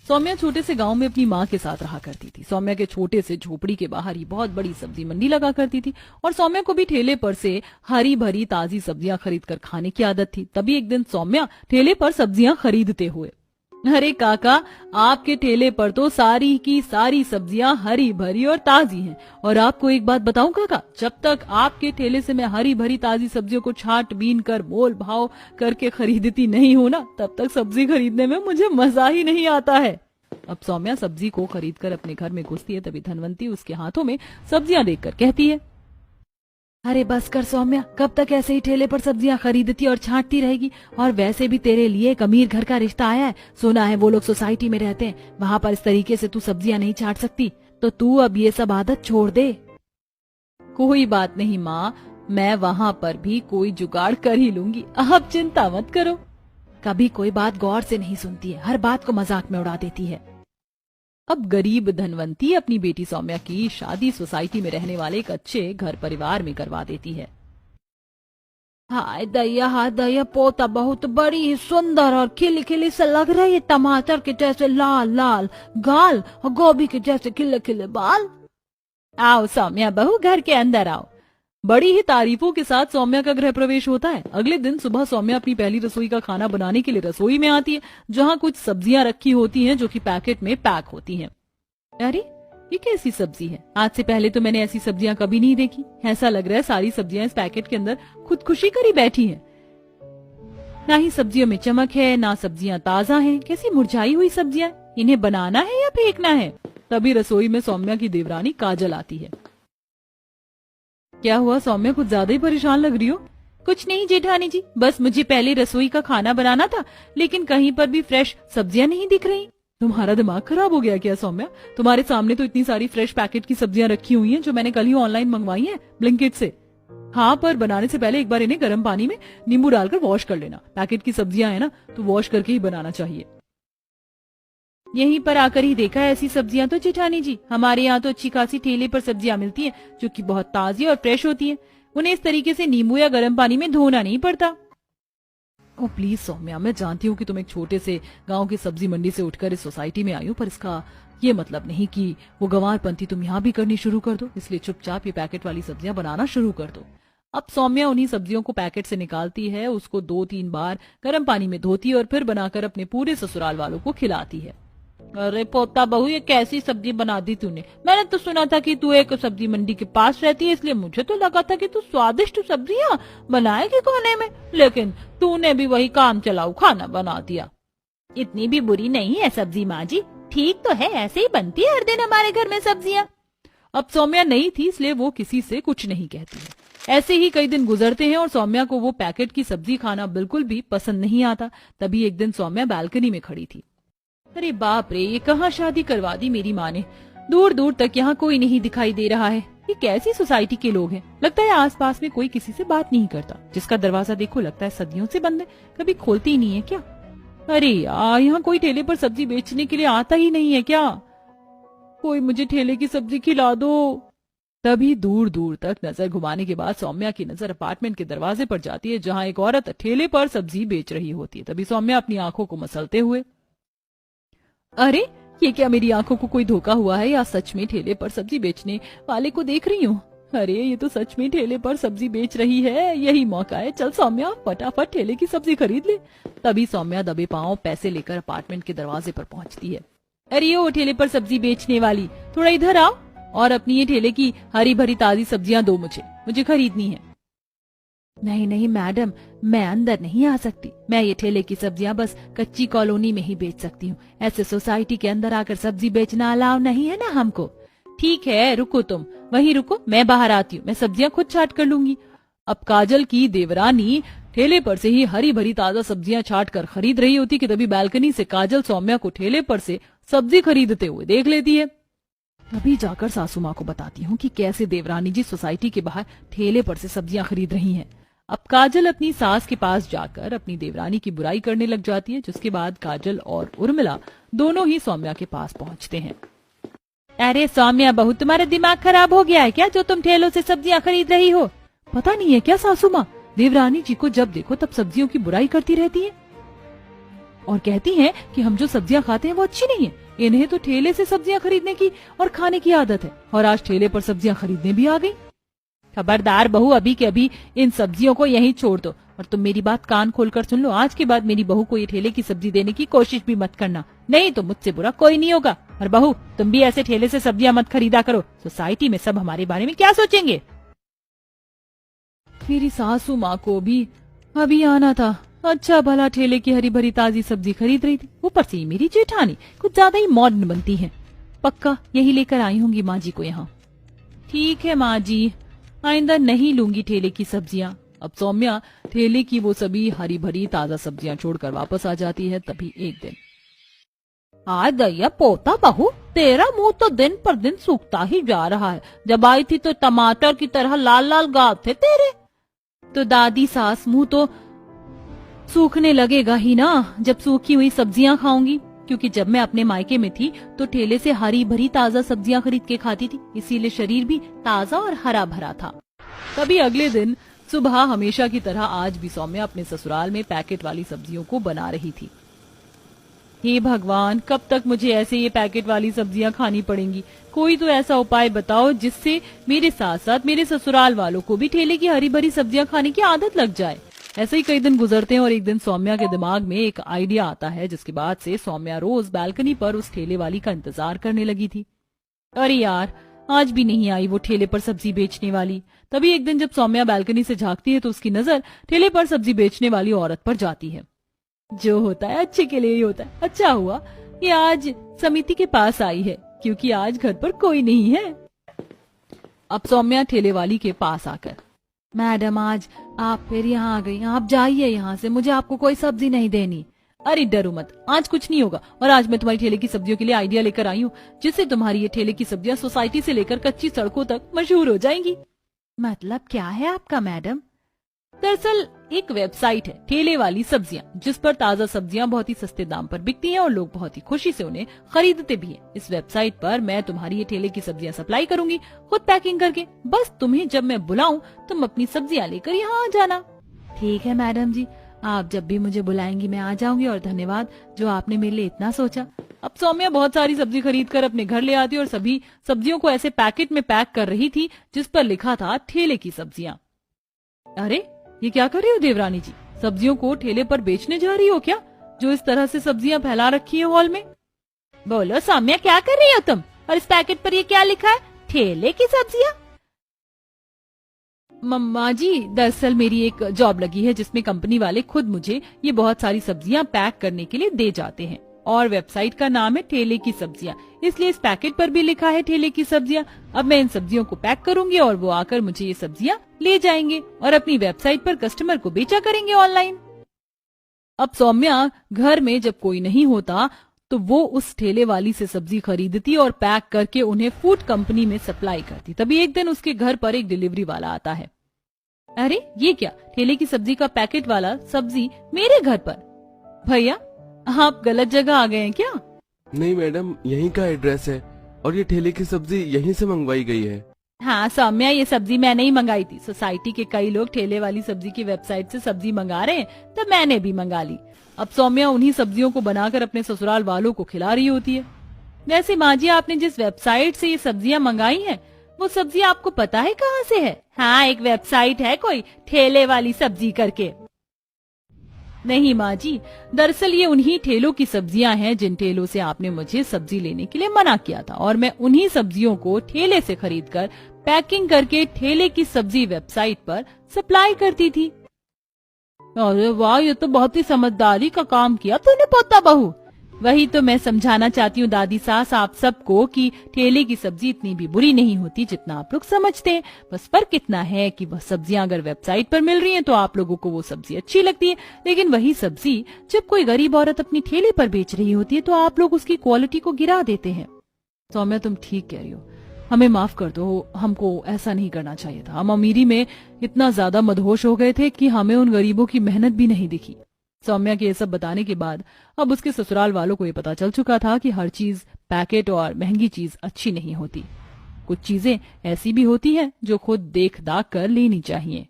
सौम्या छोटे से गांव में अपनी माँ के साथ रहा करती थी। सौम्या के छोटे से झोपड़ी के बाहर ही बहुत बड़ी सब्जी मंडी लगा करती थी और सौम्या को भी ठेले पर से हरी भरी ताजी सब्जियां खरीद कर खाने की आदत थी। तभी एक दिन सौम्या ठेले पर सब्जियां खरीदते हुए, अरे काका, आपके ठेले पर तो सारी की सारी सब्जियां हरी भरी और ताजी हैं। और आपको एक बात बताऊं काका, जब तक आपके ठेले से मैं हरी भरी ताजी सब्जियों को छांट बीन कर मोल भाव करके खरीदती नहीं हूं ना, तब तक सब्जी खरीदने में मुझे मजा ही नहीं आता है। अब सौम्या सब्जी को खरीद कर अपने घर में घुसती है, तभी धनवंती उसके हाथों में सब्जियां देखकर कहती है, अरे बस कर सौम्या, कब तक ऐसे ही ठेले पर सब्जियां खरीदती और छांटती रहेगी? और वैसे भी तेरे लिए एक अमीर घर का रिश्ता आया है, सुना है वो लोग सोसाइटी में रहते हैं, वहाँ पर इस तरीके से तू सब्जियां नहीं छांट सकती, तो तू अब ये सब आदत छोड़ दे। कोई बात नहीं माँ, मैं वहाँ पर भी कोई जुगाड़ कर ही लूंगी, आप चिंता मत करो। कभी कोई बात गौर से नहीं सुनती है, हर बात को मजाक में उड़ा देती है। अब गरीब धनवंती अपनी बेटी सौम्या की शादी सोसाइटी में रहने वाले एक अच्छे घर परिवार में करवा देती है। हाय दैया, पोता बहुत बड़ी ही सुंदर और खिली खिली से लग रही है, टमाटर के जैसे लाल लाल गाल और गोभी के जैसे खिले खिले बाल। आओ सौम्या बहू, घर के अंदर आओ। बड़ी ही तारीफों के साथ सौम्या का गृह प्रवेश होता है। अगले दिन सुबह सौम्या अपनी पहली रसोई का खाना बनाने के लिए रसोई में आती है, जहाँ कुछ सब्जियां रखी होती हैं जो कि पैकेट में पैक होती हैं। अरे ये कैसी सब्जी है? आज से पहले तो मैंने ऐसी सब्जियां कभी नहीं देखी। ऐसा लग रहा है सारी सब्जियां इस पैकेट के अंदर खुदकुशी करी बैठी हैं। ना ही सब्जियों में चमक है, ना सब्जियां ताजा हैं, कैसी मुरझाई हुई सब्जियां। इन्हें बनाना है या फेंकना है? तभी रसोई में सौम्या की देवरानी काजल आती है। क्या हुआ सौम्या, कुछ ज्यादा ही परेशान लग रही हो? कुछ नहीं जेठानी जी, बस मुझे पहले रसोई का खाना बनाना था, लेकिन कहीं पर भी फ्रेश सब्जियां नहीं दिख रही। तुम्हारा दिमाग खराब हो गया क्या सौम्या? तुम्हारे सामने तो इतनी सारी फ्रेश पैकेट की सब्जियां रखी हुई हैं जो मैंने कल ही ऑनलाइन मंगवाई हैं ब्लिंकिट से। हाँ, पर बनाने से पहले एक बार इन्हें गर्म पानी में नींबू डालकर वॉश कर लेना। पैकेट की सब्जियां है ना, तो वॉश करके ही बनाना चाहिए। यहीं पर आकर ही देखा है ऐसी सब्जियां तो जेठानी जी। हमारे यहाँ तो अच्छी खासी ठेले पर सब्जियां मिलती हैं जो कि बहुत ताजी और फ्रेश होती हैं। उन्हें इस तरीके से नींबू या गर्म पानी में धोना नहीं पड़ता। ओ प्लीज सौम्या, मैं जानती हूँ कि तुम एक छोटे से गांव की सब्जी मंडी से उठकर इस सोसाइटी में आई हो, पर इसका ये मतलब नहीं कि वो गंवारपंथी तुम यहाँ भी करनी शुरू कर दो। इसलिए चुपचाप ये पैकेट वाली सब्जियां बनाना शुरू कर दो। अब सौम्या उन्हीं सब्जियों को पैकेट से निकालती है, उसको 2-3 बार गर्म पानी में धोती है और फिर बनाकर अपने पूरे ससुराल वालों को खिलाती है। अरे पोता बहू, ये कैसी सब्जी बना दी तूने? मैंने तो सुना था कि तू एक सब्जी मंडी के पास रहती है, इसलिए मुझे तो लगा था कि तू स्वादिष्ट सब्जियां बनाएगी खाने में, लेकिन तूने भी वही काम चलाऊ खाना बना दिया। इतनी भी बुरी नहीं है सब्जी माँ जी, ठीक तो है, ऐसे ही बनती है हर दिन हमारे घर में सब्जियां। अब सौम्या नई थी, इसलिए वो किसी से कुछ नहीं कहती है। ऐसे ही कई दिन गुजरते हैं और सौम्या को वो पैकेट की सब्जी खाना बिल्कुल भी पसंद नहीं आता। तभी एक दिन सौम्या बालकनी में खड़ी थी। अरे बाप रे, ये कहाँ शादी करवा दी मेरी माँ ने। दूर दूर तक यहाँ कोई नहीं दिखाई दे रहा है। ये कैसी सोसाइटी के लोग हैं? लगता है आसपास में कोई किसी से बात नहीं करता। जिसका दरवाजा देखो लगता है सदियों से बंद है, कभी खोलती ही नहीं है क्या? अरे यार, यहाँ कोई ठेले पर सब्जी बेचने के लिए आता ही नहीं है क्या? कोई मुझे ठेले की सब्जी खिला दो। तभी दूर दूर तक नजर घुमाने के बाद सौम्या की नजर अपार्टमेंट के दरवाजे पर जाती है, जहाँ एक औरत ठेले पर सब्जी बेच रही होती है। तभी सौम्या अपनी आंखों को मसलते हुए, अरे ये क्या मेरी आंखों को कोई धोखा हुआ है या सच में ठेले पर सब्जी बेचने वाले को देख रही हूँ? अरे ये तो सच में ठेले पर सब्जी बेच रही है, यही मौका है। चल सौम्या, फटाफट ठेले की सब्जी खरीद ले। तभी सौम्या दबे पांव पैसे लेकर अपार्टमेंट के दरवाजे पर पहुंचती है। अरे ओ ठेले पर सब्जी बेचने वाली, थोड़ा इधर आओ और अपनी ये ठेले की हरी भरी ताजी सब्जियां दो, मुझे खरीदनी है। नहीं नहीं मैडम, मैं अंदर नहीं आ सकती। मैं ये ठेले की सब्जियां बस कच्ची कॉलोनी में ही बेच सकती हूँ। ऐसे सोसाइटी के अंदर आकर सब्जी बेचना अलाउ नहीं है ना हमको। ठीक है, रुको, तुम वहीं रुको, मैं बाहर आती हूँ, मैं सब्जियां खुद छाट कर लूंगी। अब काजल की देवरानी ठेले पर से ही हरी भरी ताजा सब्जियां छाट कर खरीद रही होती कि तभी बालकनी से काजल सौम्या को ठेले पर से सब्जी खरीदते हुए देख लेती है। तभी जाकर सासू माँ को बताती हूँ कि कैसे देवरानी जी सोसाइटी के बाहर ठेले पर से सब्जियां खरीद रही हैं। अब काजल अपनी सास के पास जाकर अपनी देवरानी की बुराई करने लग जाती है, जिसके बाद काजल और उर्मिला दोनों ही सौम्या के पास पहुंचते हैं। अरे सौम्या बहू, तुम्हारा दिमाग खराब हो गया है क्या, जो तुम ठेलों से सब्जियां खरीद रही हो? पता नहीं है क्या सासू माँ, देवरानी जी को जब देखो तब सब्जियों की बुराई करती रहती है। और कहती हैं कि हम जो सब्जियां खाते हैं वो अच्छी नहीं है। इन्हें तो ठेले से सब्जियां खरीदने की और खाने की आदत है और आज ठेले पर सब्जियां खरीदने भी आ गई। खबरदार बहू, अभी के अभी इन सब्जियों को यहीं छोड़ दो और तुम मेरी बात कान खोलकर सुन लो। आज के बाद मेरी बहू को ये ठेले की सब्जी देने की कोशिश भी मत करना, नहीं तो मुझसे बुरा कोई नहीं होगा। और बहू, तुम भी ऐसे ठेले से सब्जियां मत खरीदा करो, सोसाइटी में सब हमारे बारे में क्या सोचेंगे। मेरी सासू माँ को भी अभी आना था, अच्छा भला ठेले की हरी भरी ताजी सब्जी खरीद रही थी। ऊपर से मेरी जेठानी कुछ ज्यादा ही मॉडर्न बनती है। पक्का यही लेकर आई होंगी माँ जी को यहाँ। ठीक है माँ जी, आइंदा नहीं लूंगी ठेले की सब्जियाँ। अब सौम्या ठेले की वो सभी हरी भरी ताजा सब्जियां छोड़कर वापस आ जाती है। तभी एक दिन, आ दैया पोता बहू, तेरा मुंह तो दिन पर दिन सूखता ही जा रहा है। जब आई थी तो टमाटर की तरह लाल लाल गाल थे तेरे। तो दादी सास, मुंह तो सूखने लगेगा ही ना जब सूखी हुई सब्जियां खाऊंगी, क्योंकि जब मैं अपने मायके में थी तो ठेले से हरी भरी ताजा सब्जियां खरीद के खाती थी, इसीलिए शरीर भी ताजा और हरा भरा था। तभी अगले दिन सुबह हमेशा की तरह आज भी सौम्या अपने ससुराल में पैकेट वाली सब्जियों को बना रही थी। हे भगवान, कब तक मुझे ऐसे ये पैकेट वाली सब्जियां खानी पड़ेंगी। कोई तो ऐसा उपाय बताओ जिससे मेरे साथ साथ मेरे ससुराल वालों को भी ठेले की हरी भरी सब्जियां खाने की आदत लग जाए। ऐसे ही कई दिन गुजरते हैं और एक दिन सौम्या के दिमाग में एक आइडिया आता है, जिसके बाद से सौम्या रोज बालकनी पर उस ठेले वाली का इंतजार करने लगी थी। अरे यार, आज भी नहीं आई वो ठेले पर सब्जी बेचने वाली। तभी एक दिन जब सौम्या बालकनी से झांकती है तो उसकी नजर ठेले पर सब्जी बेचने वाली औरत पर जाती है। जो होता है अच्छे के लिए ही होता है। अच्छा हुआ ये आज समिति के पास आई है, क्योंकि आज घर पर कोई नहीं है। अब सौम्या ठेले वाली के पास आकर, मैडम आज आप फिर यहाँ आ गई, आप जाइए यहाँ से, मुझे आपको कोई सब्जी नहीं देनी। अरे डरो मत, आज कुछ नहीं होगा। और आज मैं तुम्हारी ठेले की सब्जियों के लिए आइडिया लेकर आई हूँ, जिससे तुम्हारी ये ठेले की सब्जियां सोसाइटी से लेकर कच्ची सड़कों तक मशहूर हो जाएंगी। मतलब क्या है आपका मैडम? दरअसल एक वेबसाइट है ठेले वाली सब्जियां, जिस पर ताजा सब्जियां बहुत ही सस्ते दाम पर बिकती हैं और लोग बहुत ही खुशी से उन्हें खरीदते भी हैं। इस वेबसाइट पर मैं तुम्हारी ये ठेले की सब्जियां सप्लाई करूंगी, खुद पैकिंग करके। बस तुम्हें जब मैं बुलाऊं तुम अपनी सब्जियां लेकर यहाँ आ जाना। ठीक है मैडम जी, आप जब भी मुझे बुलाएंगी मैं आ जाऊंगी, और धन्यवाद जो आपने मेरे लिए इतना सोचा। अब सौम्या बहुत सारी सब्जी खरीद कर अपने घर ले आती और सभी सब्जियों को ऐसे पैकेट में पैक कर रही थी जिस पर लिखा था ठेले की सब्जियां। अरे ये क्या कर रही हो देवरानी जी, सब्जियों को ठेले पर बेचने जा रही हो क्या, जो इस तरह से सब्जियां फैला रखी है हॉल में? बोलो सौम्या, क्या कर रही हो तुम? और इस पैकेट पर ये क्या लिखा है? ठेले की सब्जियां? मम्मा जी, दरअसल मेरी एक जॉब लगी है जिसमें कंपनी वाले खुद मुझे ये बहुत सारी सब्जियां पैक करने के लिए दे जाते हैं, और वेबसाइट का नाम है ठेले की सब्जियां, इसलिए इस पैकेट पर भी लिखा है ठेले की सब्जियां। अब मैं इन सब्जियों को पैक करूंगी और वो आकर मुझे ये सब्जियां ले जाएंगे और अपनी वेबसाइट पर कस्टमर को बेचा करेंगे ऑनलाइन। अब सौम्या घर में जब कोई नहीं होता तो वो उस ठेले वाली से सब्जी खरीदती और पैक करके उन्हें फूड कंपनी में सप्लाई करती। तभी एक दिन उसके घर पर एक डिलीवरी वाला आता है। अरे ये क्या, ठेले की सब्जी का पैकेट वाला सब्जी मेरे घर पर? भैया आप गलत जगह आ गए हैं क्या? नहीं मैडम, यहीं का एड्रेस है और ये ठेले की सब्जी यहीं से मंगवाई गई है। हाँ सौम्या, ये सब्जी मैंने ही मंगाई थी। सोसाइटी के कई लोग ठेले वाली सब्जी की वेबसाइट से सब्जी मंगा रहे हैं, तो मैंने भी मंगा ली। अब सौम्या उन्हीं सब्जियों को बनाकर अपने ससुराल वालों को खिला रही होती है। वैसे माँ जी, आपने जिस वेबसाइट से ये सब्जियां मंगाई हैं, वो सब्जी आपको पता है कहाँ से है? हाँ, एक वेबसाइट है कोई ठेले वाली सब्जी करके। नहीं माँ जी, दरअसल ये उन्हीं ठेलों की सब्जियां हैं जिन ठेलों से आपने मुझे सब्जी लेने के लिए मना किया था, और मैं उन्हीं सब्जियों को ठेले से खरीदकर पैकिंग करके ठेले की सब्जी वेबसाइट पर सप्लाई करती थी। अरे वाह, ये तो बहुत ही समझदारी का काम किया तूने पोता बहू। वही तो मैं समझाना चाहती हूँ दादी सास आप सबको कि ठेले की सब्जी इतनी भी बुरी नहीं होती जितना आप लोग समझते हैं। बस फर्क इतना है कि वह सब्जियां अगर वेबसाइट पर मिल रही हैं तो आप लोगों को वो सब्जी अच्छी लगती है, लेकिन वही सब्जी जब कोई गरीब औरत अपनी ठेले पर बेच रही होती है तो आप लोग उसकी क्वालिटी को गिरा देते हैं। सौम्या, तुम ठीक कह रही हो, हमें माफ कर दो, हमको ऐसा नहीं करना चाहिए था। हम अमीरी में इतना ज्यादा मदहोश हो गए थे कि हमें उन गरीबों की मेहनत भी नहीं दिखी। सौम्या के ये सब बताने के बाद अब उसके ससुराल वालों को ये पता चल चुका था कि हर चीज पैकेट और महंगी चीज अच्छी नहीं होती। कुछ चीजें ऐसी भी होती हैं जो खुद देख दाख कर लेनी चाहिए।